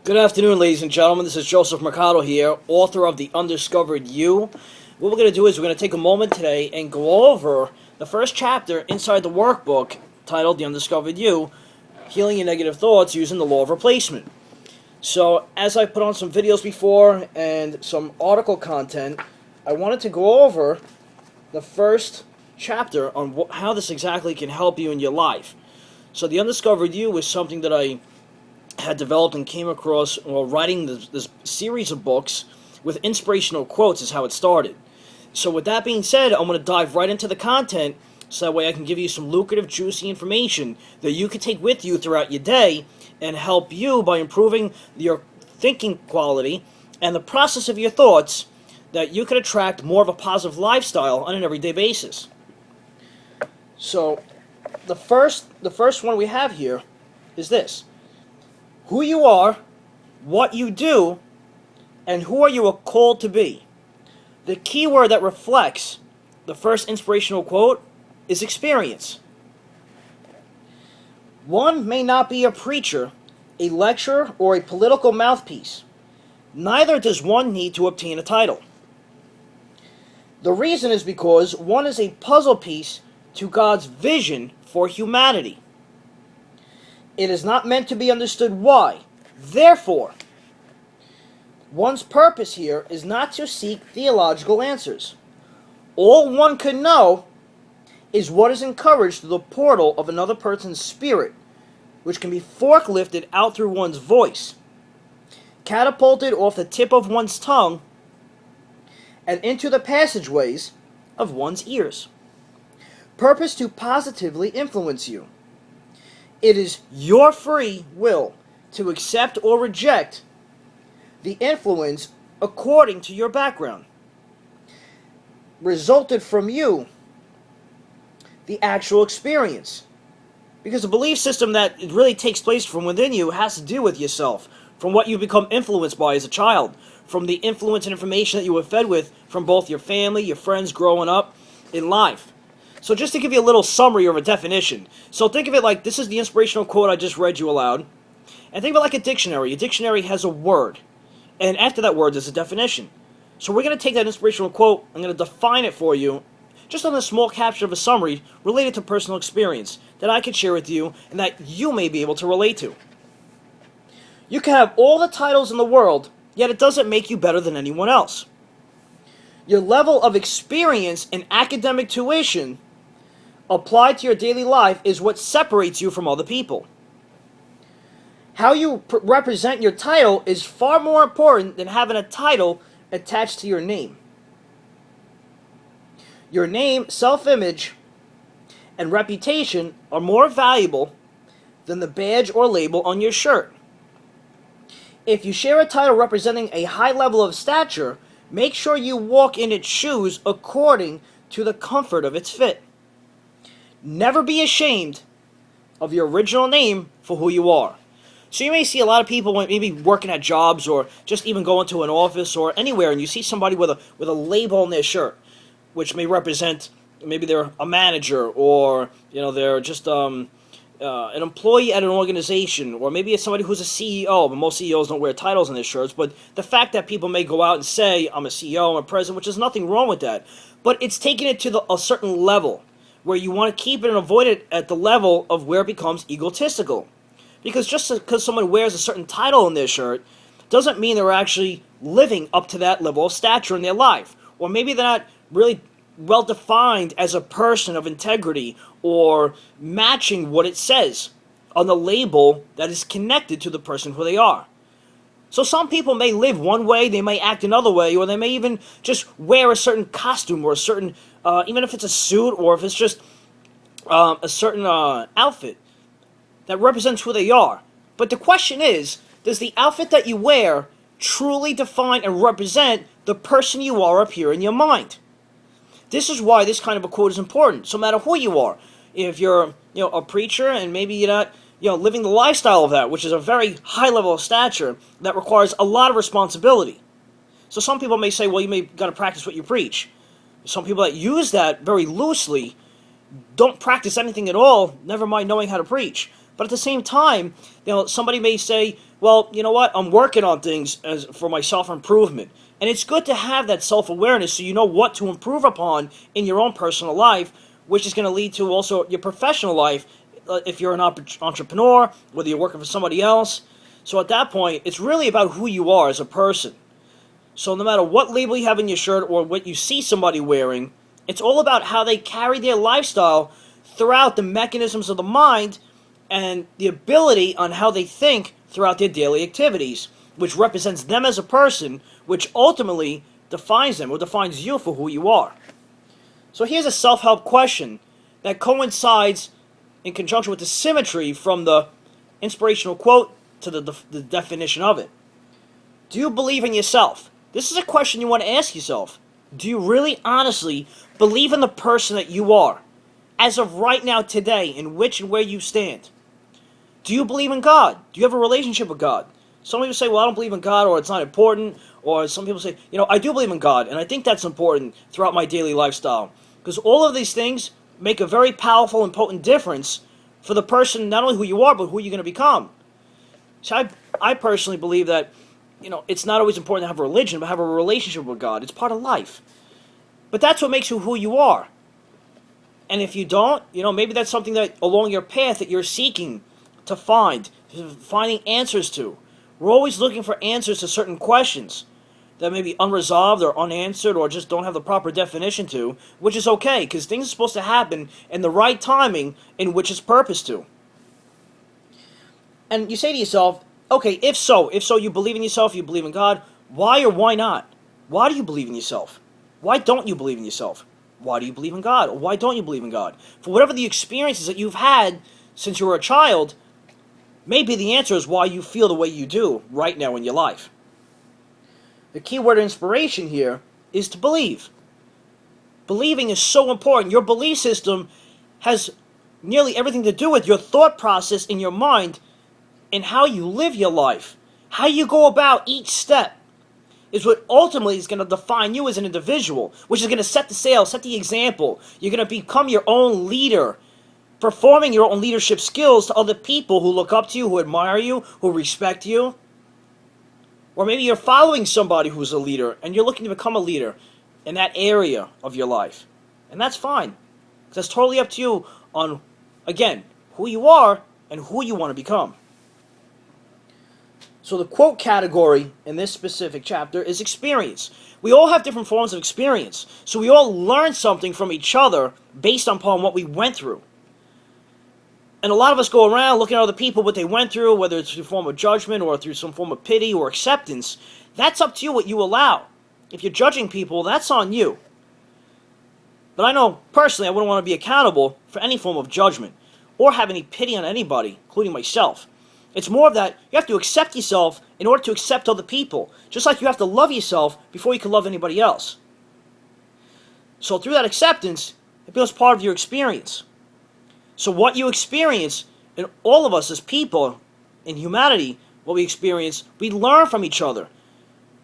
Good afternoon, ladies and gentlemen. This is Joseph Mercado here, author of the Undiscovered You. What we're going to do is we're going to take a moment today and go over the first chapter inside the workbook titled The Undiscovered You, Healing Your Negative Thoughts Using the Law of Replacement. So, as I put on some videos before and some article content, I wanted to go over the first chapter on how this exactly can help you in your life. So, The Undiscovered You is something that I had developed and came across while writing this series of books with inspirational quotes is how it started. So with that being said, I'm going to dive right into the content so that way I can give you some lucrative, juicy information that you can take with you throughout your day and help you by improving your thinking quality and the process of your thoughts that you can attract more of a positive lifestyle on an everyday basis. So the first one we have here is this. Who you are, what you do, and who are you called to be. The key word that reflects the first inspirational quote is experience. One may not be a preacher, a lecturer, or a political mouthpiece. Neither does one need to obtain a title. The reason is because one is a puzzle piece to God's vision for humanity. It is not meant to be understood why. Therefore, one's purpose here is not to seek theological answers. All one can know is what is encouraged through the portal of another person's spirit, which can be forklifted out through one's voice, catapulted off the tip of one's tongue, and into the passageways of one's ears. Purpose to positively influence you. It is your free will to accept or reject the influence according to your background. Resulted from you, the actual experience. Because the belief system that really takes place from within you has to do with yourself, from what you become influenced by as a child, from the influence and information that you were fed with from both your family, your friends growing up in life. So just to give you a little summary or a definition. So think of it like this is the inspirational quote I just read you aloud. And think of it like a dictionary. A dictionary has a word. And after that word, there's a definition. So we're going to take that inspirational quote, I'm going to define it for you, just on a small caption of a summary related to personal experience that I can share with you and that you may be able to relate to. You can have all the titles in the world, yet it doesn't make you better than anyone else. Your level of experience and academic tuition applied to your daily life is what separates you from other people. How you represent your title is far more important than having a title attached to your name. Your name, self-image, and reputation are more valuable than the badge or label on your shirt. If you share a title representing a high level of stature, make sure you walk in its shoes according to the comfort of its fit. Never be ashamed of your original name for who you are. So you may see a lot of people maybe working at jobs or just even going to an office or anywhere, and you see somebody with a label on their shirt, which may represent maybe they're a manager or they're just an employee at an organization, or maybe it's somebody who's a CEO. But most CEOs don't wear titles on their shirts. But the fact that people may go out and say, "I'm a CEO, I'm a president," which is nothing wrong with that, but it's taking it to a certain level, where you want to keep it and avoid it at the level of where it becomes egotistical. Because just because someone wears a certain title on their shirt doesn't mean they're actually living up to that level of stature in their life. Or maybe they're not really well defined as a person of integrity or matching what it says on the label that is connected to the person who they are. So some people may live one way, they may act another way, or they may even just wear a certain costume or a certain, even if it's a suit or if it's just a certain outfit that represents who they are. But the question is, does the outfit that you wear truly define and represent the person you are up here in your mind? This is why this kind of a quote is important. So no matter who you are, if you're a preacher and maybe you're not living the lifestyle of that, which is a very high level of stature that requires a lot of responsibility. So some people may say, well, you may got to practice what you preach. Some people that use that very loosely don't practice anything at all, never mind knowing how to preach. But But at the same time, somebody may say, well, you know what, I'm working on things for my self-improvement. And it's good to have that self-awareness so you know what to improve upon in your own personal life, which is going to lead to also your professional life if you're an entrepreneur, whether you're working for somebody else. So at that point, it's really about who you are as a person. So no matter what label you have in your shirt or what you see somebody wearing, it's all about how they carry their lifestyle throughout the mechanisms of the mind and the ability on how they think throughout their daily activities, which represents them as a person, which ultimately defines them or defines you for who you are. So here's a self-help question that coincides in conjunction with the symmetry from the inspirational quote to the definition of it. Do you believe in yourself? This is a question you want to ask yourself. Do you really honestly believe in the person that you are, as of right now, today, in which and where you stand? Do you believe in God? Do you have a relationship with God? Some people say, well, I don't believe in God, or it's not important, or some people say, I do believe in God, and I think that's important throughout my daily lifestyle. Because all of these things make a very powerful and potent difference for the person, not only who you are, but who you're going to become. So I personally believe that, it's not always important to have a religion, but have a relationship with God. It's part of life. But that's what makes you who you are. And if you don't, maybe that's something that along your path that you're seeking to finding answers to. We're always looking for answers to certain questions that may be unresolved or unanswered or just don't have the proper definition to, which is okay, because things are supposed to happen in the right timing in which it's purposed to. And you say to yourself, okay, if so you believe in yourself, you believe in God, why or why not? Why do you believe in yourself? Why don't you believe in yourself? Why do you believe in God? Or why don't you believe in God? For whatever the experiences that you've had since you were a child, maybe the answer is why you feel the way you do right now in your life. The key word of inspiration here is to believe. Believing is so important. Your belief system has nearly everything to do with your thought process in your mind and how you live your life. How you go about each step is what ultimately is going to define you as an individual, which is going to set the sail, set the example. You're going to become your own leader, performing your own leadership skills to other people who look up to you, who admire you, who respect you. Or maybe you're following somebody who's a leader and you're looking to become a leader in that area of your life. And that's fine. That's totally up to you on, again, who you are and who you want to become. So the quote category in this specific chapter is experience. We all have different forms of experience. So we all learn something from each other based upon what we went through. And a lot of us go around looking at other people, what they went through, whether it's through a form of judgment or through some form of pity or acceptance. That's up to you what you allow. If you're judging people, that's on you. But I know, personally, I wouldn't want to be accountable for any form of judgment or have any pity on anybody, including myself. It's more of that you have to accept yourself in order to accept other people. Just like you have to love yourself before you can love anybody else. So through that acceptance, it becomes part of your experience. So what you experience, and all of us as people in humanity, what we experience, we learn from each other.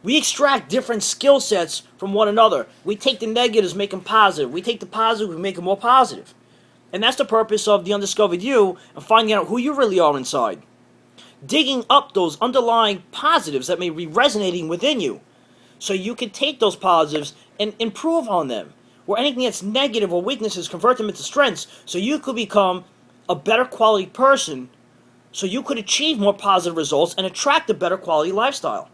We extract different skill sets from one another. We take the negatives, make them positive. We take the positive, we make them more positive. And that's the purpose of the Undiscovered You and finding out who you really are inside. Digging up those underlying positives that may be resonating within you so you can take those positives and improve on them. Or anything that's negative or weaknesses, convert them into strengths so you could become a better quality person, so you could achieve more positive results and attract a better quality lifestyle.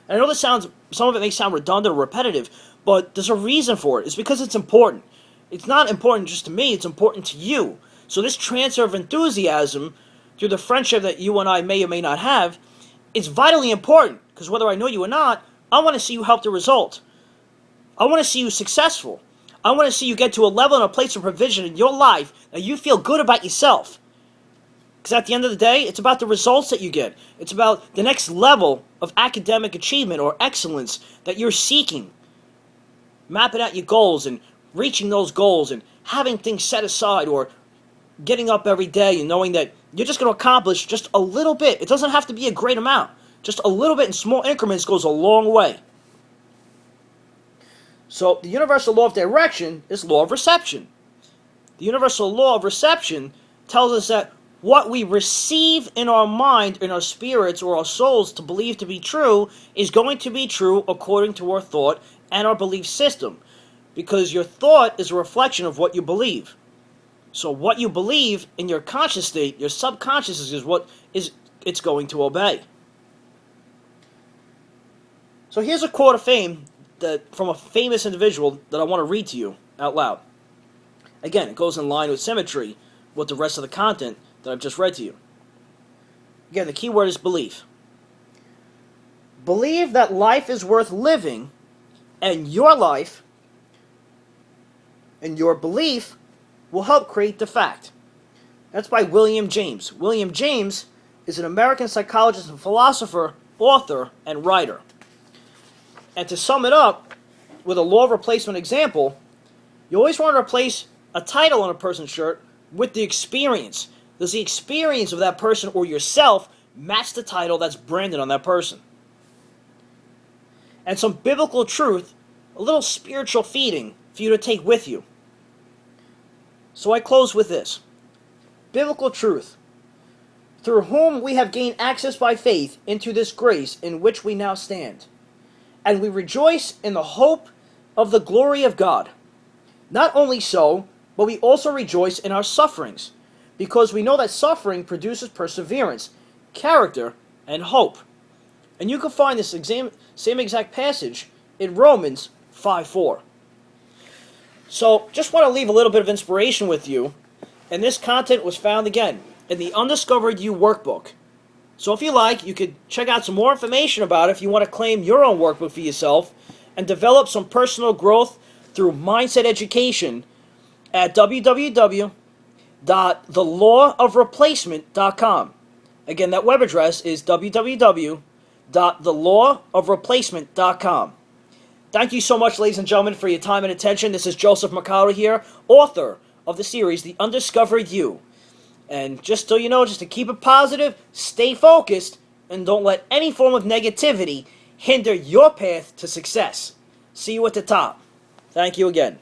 And I know some of it may sound redundant or repetitive, but there's a reason for it. It's because it's important. It's not important just to me, it's important to you. So this transfer of enthusiasm through the friendship that you and I may or may not have, it's vitally important, because whether I know you or not, I want to see you help the result. I want to see you successful. I want to see you get to a level and a place of provision in your life that you feel good about yourself. Because at the end of the day, it's about the results that you get. It's about the next level of academic achievement or excellence that you're seeking. Mapping out your goals and reaching those goals and having things set aside, or getting up every day and knowing that you're just going to accomplish just a little bit. It doesn't have to be a great amount. Just a little bit in small increments goes a long way. So the universal law of direction is law of reception. The universal law of reception tells us that what we receive in our mind, in our spirits, or our souls to believe to be true is going to be true according to our thought and our belief system. Because your thought is a reflection of what you believe. So what you believe in your conscious state, your subconscious is what it's going to obey. So here's a quote of fame from a famous individual that I want to read to you out loud. Again, it goes in line with symmetry with the rest of the content that I've just read to you. Again, the key word is belief. Believe that life is worth living, and your life and your belief will help create the fact. That's by William James. William James is an American psychologist and philosopher, author, and writer. And to sum it up, with a law of replacement example, you always want to replace a title on a person's shirt with the experience. Does the experience of that person or yourself match the title that's branded on that person? And some biblical truth, a little spiritual feeding for you to take with you. So I close with this. Biblical truth. Through whom we have gained access by faith into this grace in which we now stand. And we rejoice in the hope of the glory of God. Not only so, but we also rejoice in our sufferings, because we know that suffering produces perseverance, character, and hope. And you can find this same exact passage in Romans 5:4. So, just want to leave a little bit of inspiration with you, and this content was found again in the Undiscovered You workbook. So if you like, you could check out some more information about it if you want to claim your own workbook for yourself and develop some personal growth through mindset education at www.thelawofreplacement.com. Again, that web address is www.thelawofreplacement.com. Thank you so much, ladies and gentlemen, for your time and attention. This is Joseph Mercado here, author of the series, The Undiscovered You. And just so you know, just to keep it positive, stay focused, and don't let any form of negativity hinder your path to success. See you at the top. Thank you again.